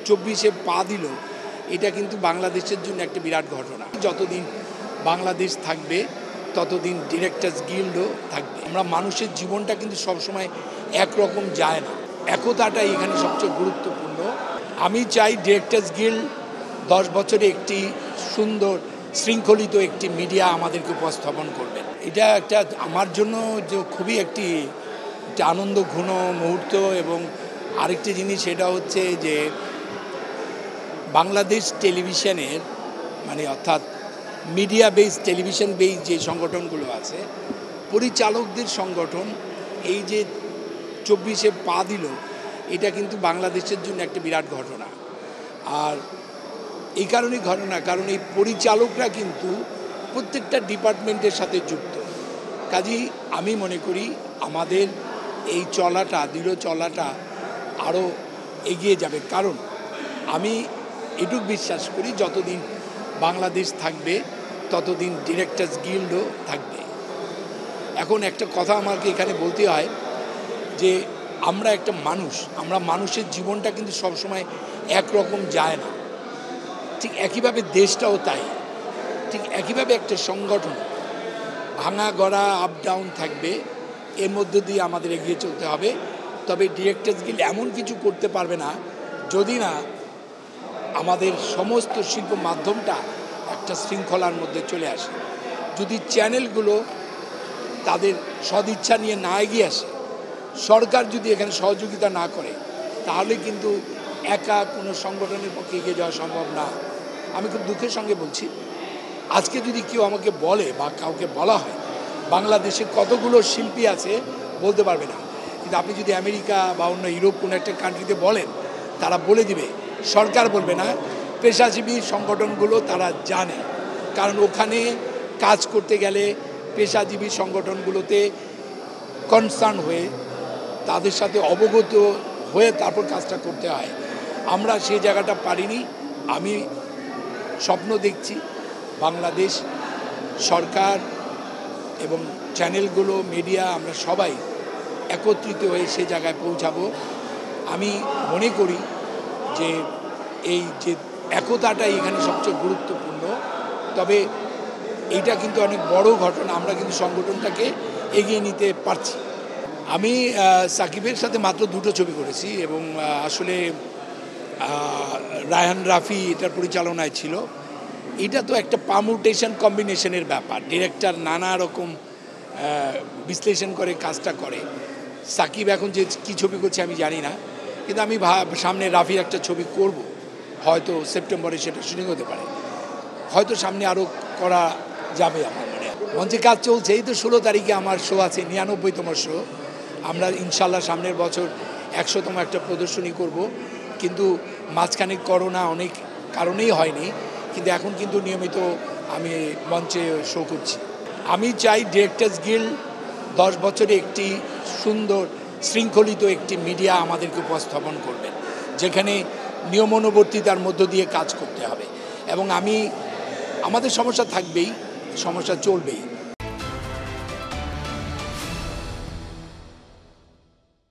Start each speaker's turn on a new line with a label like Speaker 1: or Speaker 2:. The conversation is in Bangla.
Speaker 1: 24-এ পা দিল, এটা কিন্তু বাংলাদেশের জন্য একটা বিরাট ঘটনা। যতদিন বাংলাদেশ থাকবে ততদিন ডিরেক্টর্স গিল্ডও থাকবে। আমরা মানুষের জীবনটা কিন্তু সবসময় একরকম যায় না, একতাটাই এখানে সবচেয়ে গুরুত্বপূর্ণ। আমি চাই ডিরেক্টর্স গিল্ড 10 বছরে একটি সুন্দর শৃঙ্খলিত একটি মিডিয়া আমাদেরকে উপস্থাপন করবেন। এটা একটা আমার জন্য যে খুবই একটি আনন্দ ঘন মুহূর্ত। এবং আরেকটি জিনিস সেটা হচ্ছে যে বাংলাদেশ টেলিভিশনের অর্থাৎ মিডিয়া বেস টেলিভিশন বেস যে সংগঠনগুলো আছে, পরিচালকদের সংগঠন এই যে 24-এ পা দিল, এটা কিন্তু বাংলাদেশের জন্য একটা বিরাট ঘটনা। আর এই কারণেই ঘটনা, কারণ এই পরিচালকরা কিন্তু প্রত্যেকটা ডিপার্টমেন্টের সাথে যুক্ত। কাজেই আমি মনে করি আমাদের এই দৃঢ় চলাটা আরও এগিয়ে যাবে। কারণ আমি এটুকু বিশ্বাস করি যতদিন বাংলাদেশ থাকবে ততদিন ডিরেক্টর্স গিল্ডও থাকবে। এখন একটা কথা আমাকে এখানে বলতে হয় যে আমরা একটা আমরা মানুষের জীবনটা কিন্তু সবসময় একরকম যায় না, ঠিক একইভাবে দেশটাও তাই। ঠিক একইভাবে একটা সংগঠন ভাঙা গড়া আপ ডাউন থাকবে, এর মধ্য দিয়ে আমাদের এগিয়ে চলতে হবে। তবে ডিরেক্টর্স গিল্ড এমন কিছু করতে পারবে না যদি না আমাদের সমস্ত শিল্প মাধ্যমটা একটা শৃঙ্খলার মধ্যে চলে আসে। যদি চ্যানেলগুলো তাদের সদিচ্ছা নিয়ে না এগিয়ে আসে, সরকার যদি এখানে সহযোগিতা না করে, তাহলে কিন্তু একা কোনো সংগঠনের পক্ষে এগিয়ে যাওয়া সম্ভব না। আমি খুব দুঃখের সঙ্গে বলছি, আজকে যদি কেউ আমাকে বলে বা কাউকে বলা হয় বাংলাদেশে কতগুলো শিল্পী আছে, বলতে পারবে না। কিন্তু আপনি যদি আমেরিকা বা অন্য ইউরোপ কোনো একটা কান্ট্রিতে বলেন, তারা বলে দিবে, সরকার বলবে না, পেশাজীবী সংগঠনগুলো তারা জানে। কারণ ওখানে কাজ করতে গেলে পেশাজীবী সংগঠনগুলোতে কনসার্ন হয়ে তাদের সাথে অবগত হয়ে তারপর কাজটা করতে হয়। আমরা সেই জায়গাটা পারিনি। আমি স্বপ্ন দেখছি বাংলাদেশ সরকার এবং চ্যানেলগুলো, মিডিয়া, আমরা সবাই একত্রিত হয়ে সে জায়গায় পৌঁছাবো। আমি মনে করি যে এই যে একতাটাই এখানে সবচেয়ে গুরুত্বপূর্ণ। তবে এইটা কিন্তু অনেক বড় ঘটনা, আমরা কিন্তু সংগঠনটাকে এগিয়ে নিতে পারছি। আমি সাকিবের সাথে মাত্র 2টো ছবি করেছি এবং আসলে রায়হান রাফি এটার পরিচালনায় ছিল। এটা তো একটা পারমুটেশন কম্বিনেশনের ব্যাপার, ডিরেক্টর নানা রকম বিশ্লেষণ করে কাজটা করে। সাকিব এখন যে কী ছবি করছে আমি জানি না, কিন্তু আমি সামনে রাফির একটা ছবি করব, হয়তো সেপ্টেম্বরে সেটা শুটিং হতে পারে, হয়তো সামনে আরও করা যাবে। আমার মনে হয় মঞ্চে কাজ চলছে। এই তো 16 তারিখে আমার শো আছে, 99তম শো। আমরা ইনশাল্লাহ সামনের বছর 100তম একটা প্রদর্শনী করব, কিন্তু মাঝখানে করোনা অনেক কারণেই হয়নি। কিন্তু এখন কিন্তু নিয়মিত আমি মঞ্চে শো করছি। আমি চাই ডিরেক্টর্স গিল্ড 10 বছরে একটি সুন্দর শৃঙ্খলিত একটি মিডিয়া আমাদেরকে উপস্থাপন করবেন, যেখানে নিয়মানুবর্তিতার মধ্য দিয়ে কাজ করতে হবে। এবং আমাদের সমস্যা থাকবেই, সমস্যা চলবেই,